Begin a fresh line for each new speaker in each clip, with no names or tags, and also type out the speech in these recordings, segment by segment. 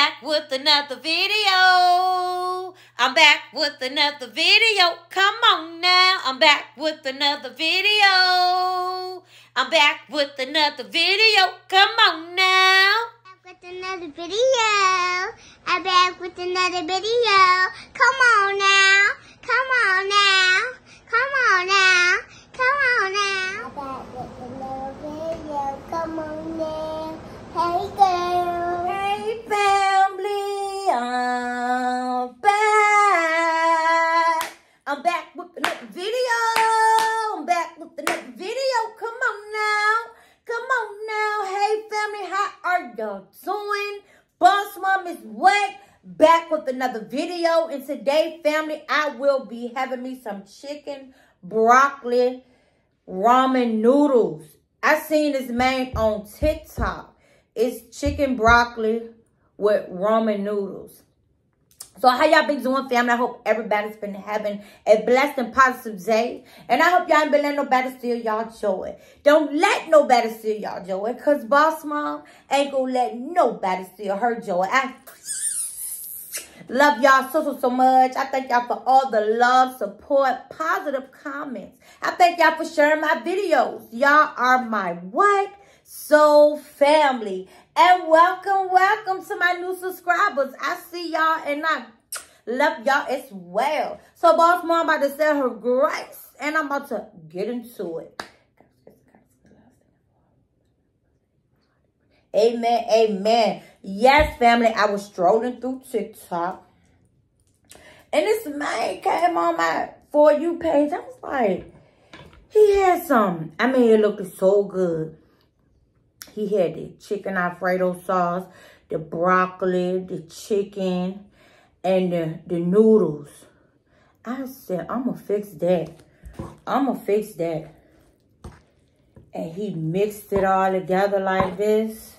back with another video. I'm back with another video. Come on now. I'm back with another video. I'm back with another video. Come on now.
With another video. I'm back with another video. Come on now. Come on now. Come on now. Come on now. I'm back with another video. Come on now. Hey girl.
Hey family. I'm back. I'm back with another video. I'm back with another video. Come on now. Come on now. Hey family, how are y'all doing? Boss Mom is wet. Back with another video. And today, family, I will be having me some chicken broccoli ramen noodles. I seen this man on TikTok. It's chicken broccoli with ramen noodles. So how y'all been doing, family? I hope everybody's been having a blessed and positive day. And I hope y'all ain't been letting nobody steal y'all joy. Don't let nobody steal y'all joy. Because Boss Mom ain't gonna let nobody steal her joy. I love y'all so much. I thank y'all for all the love, support, positive comments. I thank y'all for sharing my videos. Y'all are my what? Soul family. And welcome to my new subscribers. I see y'all and I love y'all as well. So Boss Mom about to say her grace and I'm about to get into it. Amen, amen. Yes, family, I was strolling through TikTok and this man came on my For You page. I was like, he had some, I mean, it looked so good. He had the chicken Alfredo sauce, the broccoli, the chicken, and the noodles. I said, I'm going to fix that. I'm going to fix that. And he mixed it all together like this.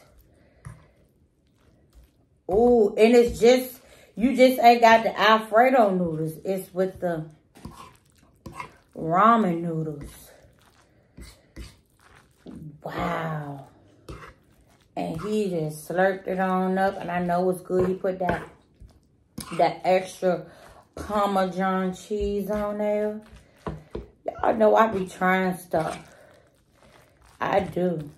Ooh, and it's just, you just ain't got the Alfredo noodles. It's with the ramen noodles. Wow. And he just slurped it on up. And I know it's good. He put that extra Parmesan cheese on there. Y'all know I be trying stuff. I do.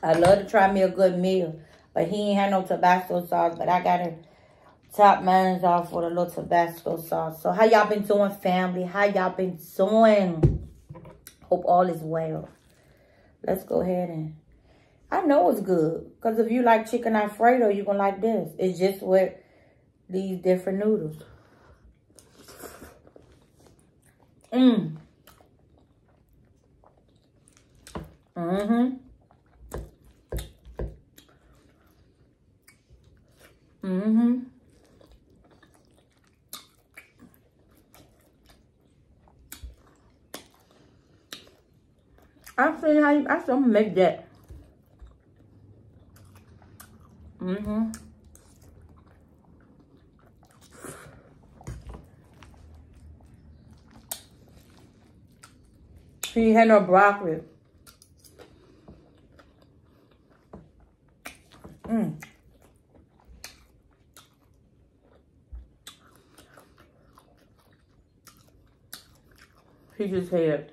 I love to try me a good meal. But he ain't had no Tabasco sauce. But I got to top mine off with a little Tabasco sauce. So how y'all been doing, family? How y'all been doing? Hope all is well. Let's go ahead and... I know it's good. Because if you like chicken Alfredo, you're going to like this. It's just with these different noodles. Mm. Mm-hmm. Mm-hmm. I see how you, I still make that. Mm-hmm. He had no broccoli. Mm. He just had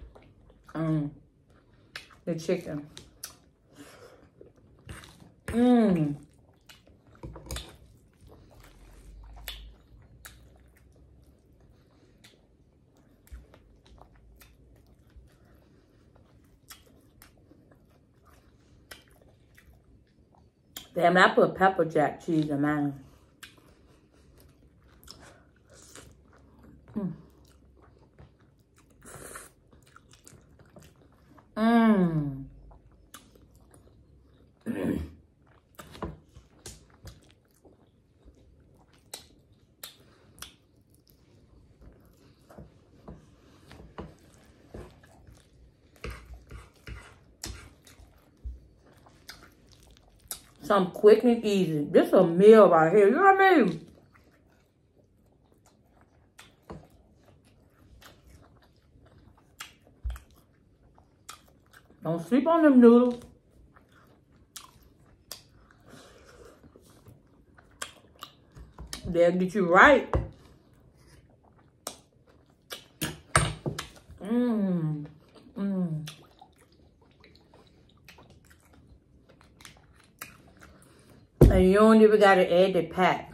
the chicken. Mmm. Damn, I put pepper jack cheese in mine. Mm. Mmm. Something quick and easy. This is a meal right here. You know what I mean? Don't sleep on them noodles. They'll get you right. Mmm. Mmm. And you don't even gotta add the pack.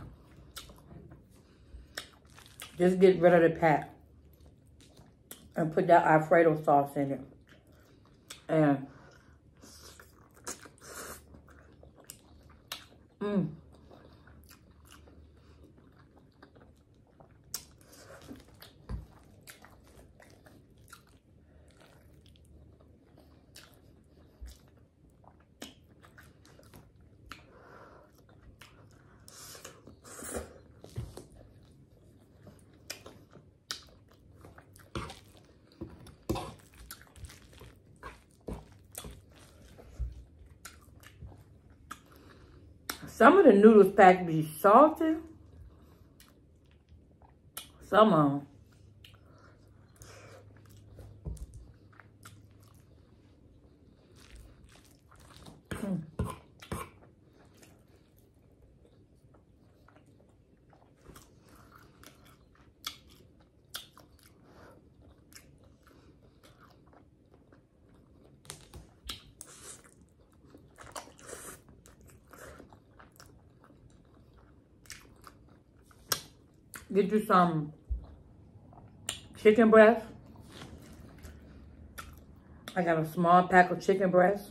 Just get rid of the pack. And put that Alfredo sauce in it. And some of the noodles pack be salty. Some of them. Get you some chicken breast. I got a small pack of chicken breast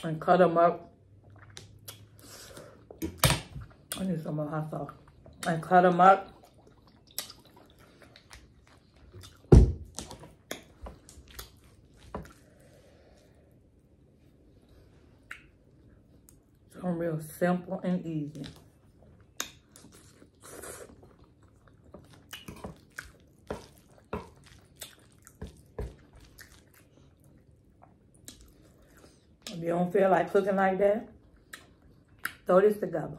and cut them up. I need some more hot sauce. And cut them up. So real simple and easy. If you don't feel like cooking like that, throw this together.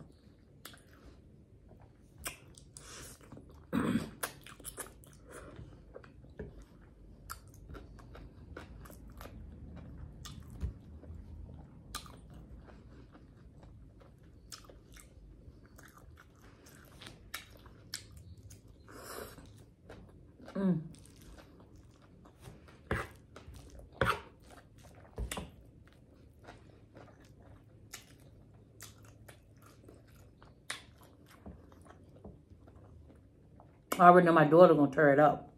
I already know my daughter gonna tear it up.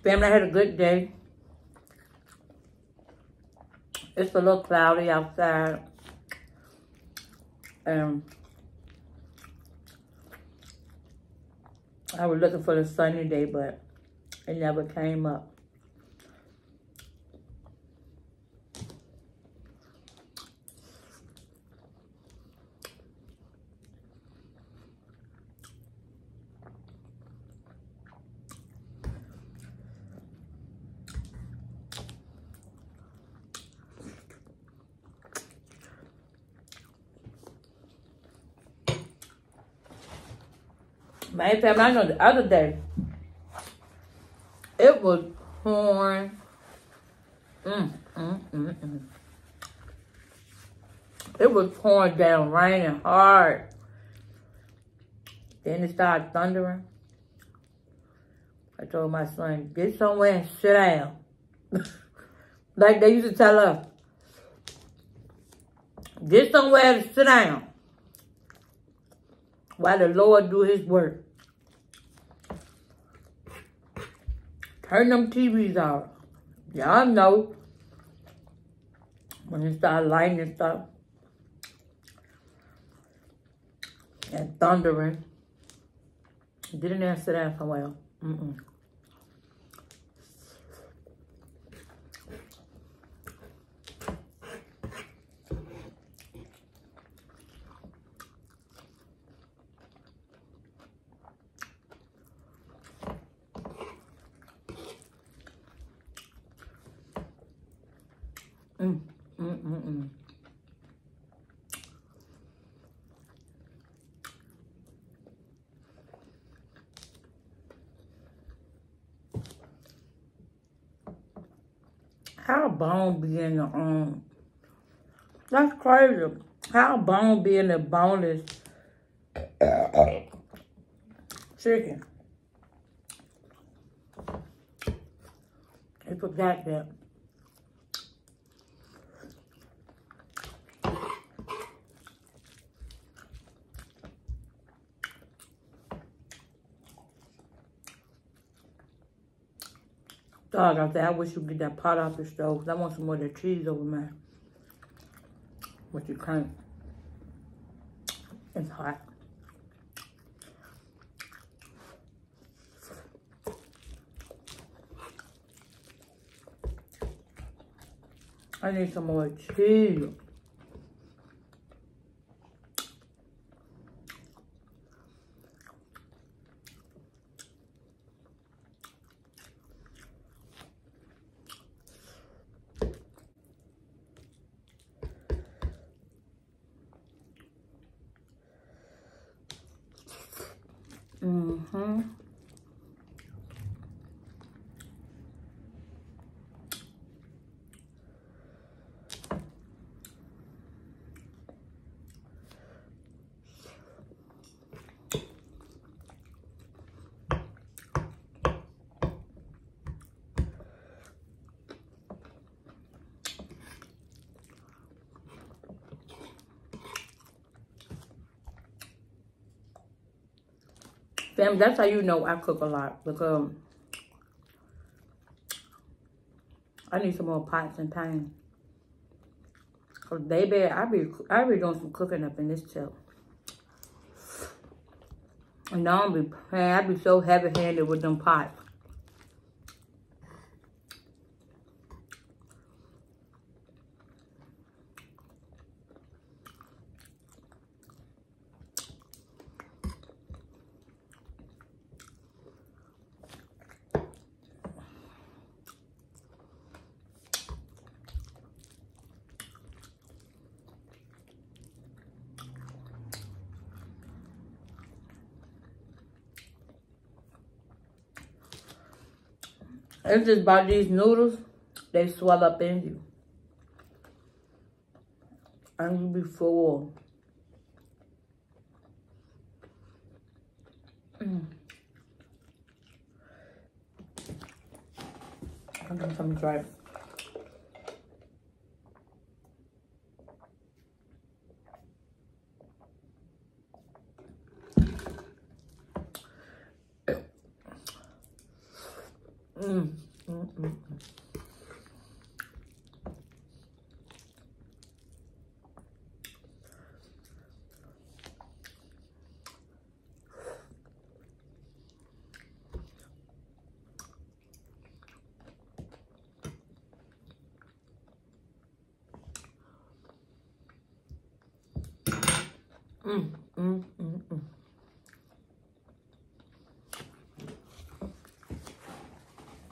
Family, I had a good day. It's a little cloudy outside. I was looking for the sunny day, but it never came up. My family, I know the other day, it was pouring. It was pouring down, raining hard. Then it started thundering. I told my son, get somewhere and sit down. Like they used to tell us. Get somewhere to sit down while the Lord do his work. Turn them TVs off. Y'all know when it start lightning stuff and thundering. Get in there and sit down somewhere. How bone be in the that's crazy. How bone be in the boneless chicken? They forgot that. Dog, I said, I wish you could get that pot off the stove, because I want some more of that cheese over mine. But you can't. It's hot. I need some more cheese. Fam, that's how you know I cook a lot, because I need some more pots and pans. Cause baby, I be doing some cooking up in this tub. And now I be so heavy-handed with them pots. It's just about these noodles, they swell up in you. And you be full. I'm doing some dry.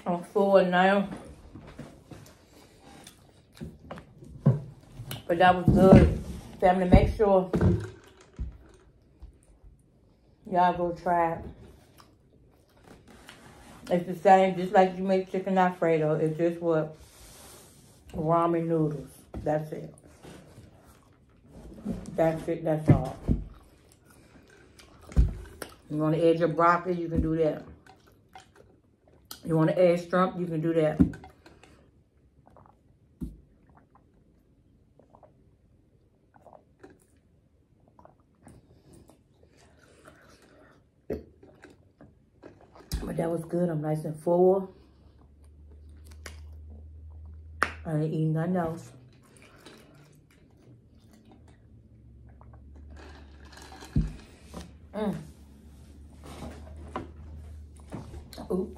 I'm full now. But that was good. Family, make sure y'all go try it. It's the same, just like you make chicken Alfredo. It's just what? Ramen noodles. That's it. That's it, that's all. You want to add your broccoli, you can do that. You want to add shrimp, you can do that. But that was good. I'm nice and full. I ain't eating nothing else. Ooh.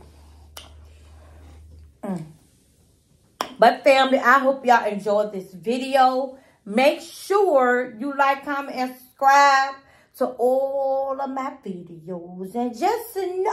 But family, I hope y'all enjoyed this video. Make sure you like, comment, and subscribe to all of my videos. And just know